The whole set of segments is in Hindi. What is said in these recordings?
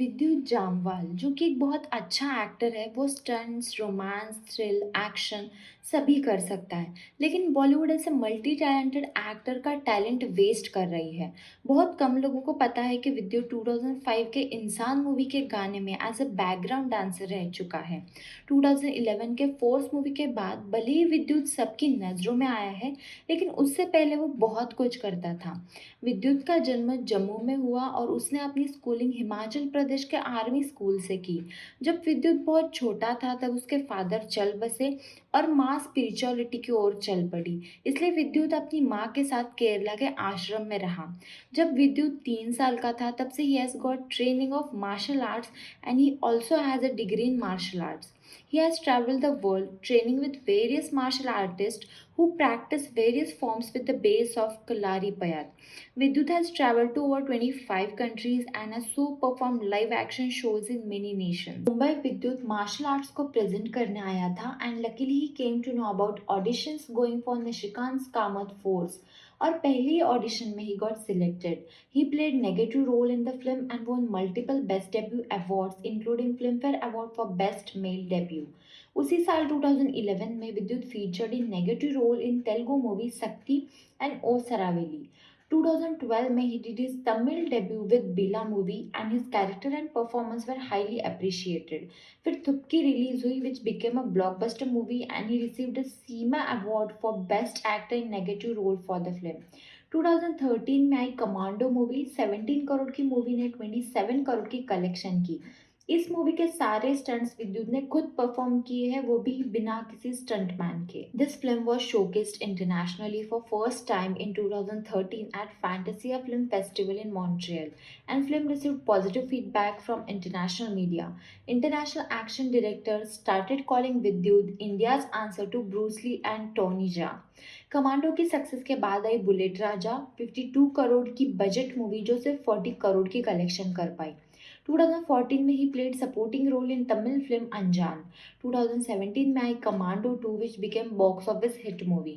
विद्युत जामवाल जो कि एक बहुत अच्छा एक्टर है, वो स्टंट्स, रोमांस, थ्रिल, एक्शन सभी कर सकता है। लेकिन बॉलीवुड ऐसे मल्टी टैलेंटेड एक्टर का टैलेंट वेस्ट कर रही है। बहुत कम लोगों को पता है कि विद्युत 2005 के इंसान मूवी के गाने में एज अ बैकग्राउंड डांसर रह चुका है। 2011 के फोर्स मूवी के बाद भले ही विद्युत सबकी नज़रों में आया है, लेकिन उससे पहले वो बहुत कुछ करता था। विद्युत का जन्म जम्मू में हुआ और उसने अपनी स्कूलिंग हिमाचल प्रदेश के आर्मी स्कूल से की। जब विद्युत बहुत छोटा था तब उसके फादर चल बसे और माँ स्पिरिचुअलिटी की ओर चल पड़ी। इसलिए विद्युत अपनी माँ के साथ केरला के आश्रम में रहा। जब विद्युत 3 साल का था तब से ही has got training of martial arts and he also has a degree in martial arts. He has traveled the world training with various martial artists who practice various forms with the base of Kalari Payat. Vidyut has traveled to over 25 countries and has so performed live action shows in many nations. Mumbai Vidyut martial arts को प्रेजेंट करने आया था and luckily he came to know about auditions going for Nishikant Kamat Force और पहली ऑडिशन में ही got selected. He played negative role in the film and won multiple Best Debut awards, including Filmfare Award for Best Male Debut. उसी साल 2011 में विद्युत featured in negative role in Telugu movie Sakti and O Saraveli. 2012 में he did his Tamil debut with Bila movie and his character and performance were highly appreciated. फिर थुप्की रिलीज हुई which became a blockbuster movie and he received a Seema award for best actor in negative role for the film. 2013 में आई कमांडो मूवी 17 करोड़ की मूवी ने 27 करोड़ की कलेक्शन की. इस मूवी के सारे स्टंट्स विद्युत ने खुद परफॉर्म किए हैं, वो भी बिना किसी स्टंटमैन के. This film was showcased internationally for first time in 2013 at Fantasia film festival in Montreal and film received positive feedback from international media. International action directors started calling Vidyut India's answer to Bruce Lee and Tony Jaa. Commando की सक्सेस के बाद आई बुलेट राजा 52 करोड़ की बजट मूवी जो सिर्फ 40 करोड़ की कलेक्शन कर पाई. 2014 में ही played supporting role in Tamil film Anjaan. 2017 में आई Commando 2 which became box office hit movie.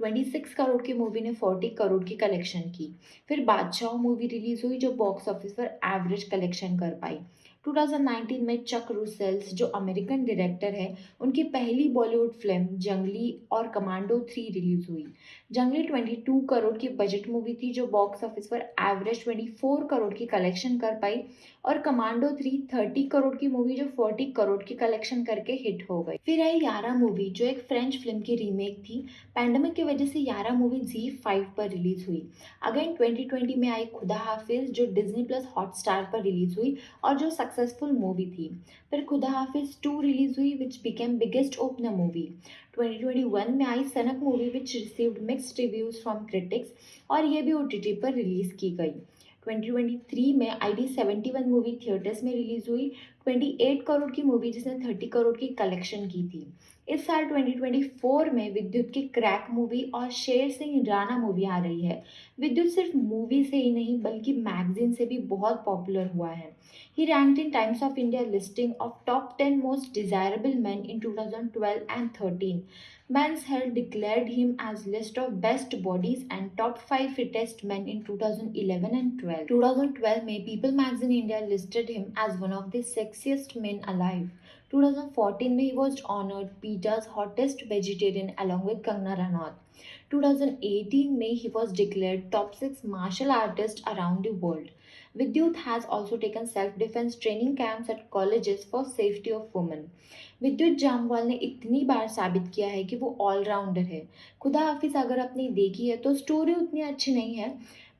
26 crore की मूवी ने 40 करोड़ की कलेक्शन की. फिर बादशाह मूवी रिलीज हुई जो बॉक्स ऑफिस पर एवरेज कलेक्शन कर पाई. 2019 में चक रूसेल्स जो अमेरिकन डायरेक्टर है, उनकी पहली बॉलीवुड फिल्म जंगली और कमांडो 3 रिलीज हुई. जंगली 22 करोड़ की बजट मूवी थी जो बॉक्स ऑफिस पर एवरेज 24 करोड़ की कलेक्शन कर पाई और कमांडो 3 30 करोड़ की मूवी जो 40 करोड़ की कलेक्शन करके हिट हो गई. फिर आई यारा मूवी जो एक फ्रेंच फिल्म की रीमेक थी. पैंडेमिक की वजह से यारा मूवी Z5 पर रिलीज हुई. अगेन 2020 में आई खुदा हाफिज जो डिज्नी प्लस हॉटस्टार पर रिलीज हुई और जो सक्सेसफुल मूवी थी. फिर खुदा हाफिज 2 रिलीज हुई which became biggest opener movie. 2021 में आई सनक movie which received mixed reviews from critics और ये भी OTT पर रिलीज की गई. 2023 में ID71 मूवी थिएटर्स में रिलीज हुई. 28 करोड़ की मूवी जिसने 30 करोड़ की कलेक्शन की थी. इस साल 2024 में विद्युत की क्रैक मूवी और शेर सिंह राणा मूवी आ रही है. विद्युत सिर्फ मूवी से ही नहीं बल्कि मैगजीन से भी बहुत पॉपुलर हुआ है. He ranked in Times of India listing of top 10 most desirable men in 2012 and 13. Men's Health declared him as list of best bodies and top 5 fittest men in 2011 and 12. 2012 में People Magazine India listed him as one of the sexiest men alive. 2014 में he was honored PETA's hottest vegetarian along with Kangana Ranaut. 2018 में he was declared top 6 martial artist around the world. Vidyut has also taken self-defense training camps at colleges for safety of women. विद्युत जामवाल ने इतनी बार साबित किया है कि वो ऑलराउंडर है. खुदा हाफिज अगर आपने देखी है तो स्टोरी उतनी अच्छी नहीं है,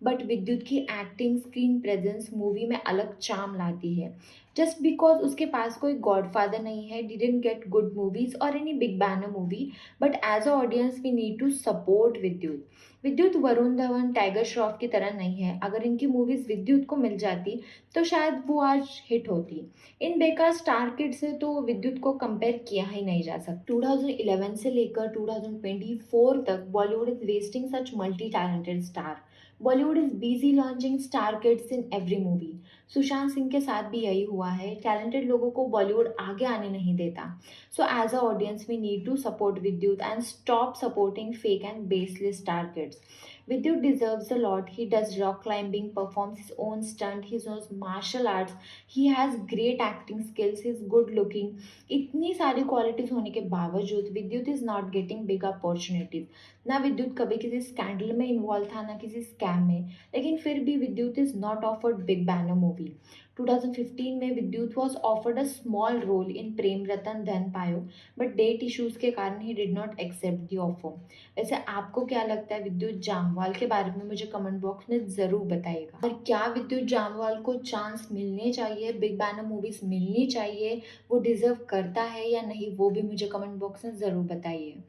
बट विद्युत की एक्टिंग, स्क्रीन प्रेजेंस मूवी में अलग चार्म लाती है. जस्ट बिकॉज उसके पास कोई गॉडफादर नहीं है, डिडंट गेट गुड मूवीज और any big banner movie, but as a audience we need to support Vidyut. Vidyut Varun Dhawan, tiger Shroff की तरह नहीं है. अगर इनकी मूवीज विद्युत को मिल जाती तो शायद वो आज हिट होती. इन बेकार स्टार किड से तो विद्युत को कंपेयर किया ही नहीं जा सकता. 2011 से लेकर 2024 तक Bollywood is wasting such multi talented star. Bollywood is busy launching star kids in every movie. Sushant Singh के साथ भी यही हुआ है. टैलेंटेड लोगों को बॉलीवुड आगे आने नहीं देता. So as a audience we need to support Vidyut and stop supporting fake and baseless star kids. Vidyut deserves a lot. He does rock climbing, performs his own stunt, he knows martial arts, he has great acting skills, he's good looking. इतनी सारी क्वालिटीज होने के बावजूद विद्युत is not getting big opportunities. ना विद्युत कभी किसी स्कैंडल में इन्वॉल्व था, ना किसी स्कैम में, लेकिन फिर भी Vidyut is not offered big banner movie. 2015 में Vidyut was offered a small role in Prem Ratan Dhan Payo, but date issues के कारण he did not accept the offer. वैसे आपको क्या लगता है विद्युत जामवाल के बारे में? मुझे कमेंट बॉक्स में ज़रूर बताइएगा। और क्या विद्युत जामवाल को चांस मिलने चाहिए, बिग बैनर मूवीज़ मिलनी चाहिए, वो डिज़र्व करता है या नहीं, वो भी मुझे कमेंट बॉक्स में ज़रूर बताइए।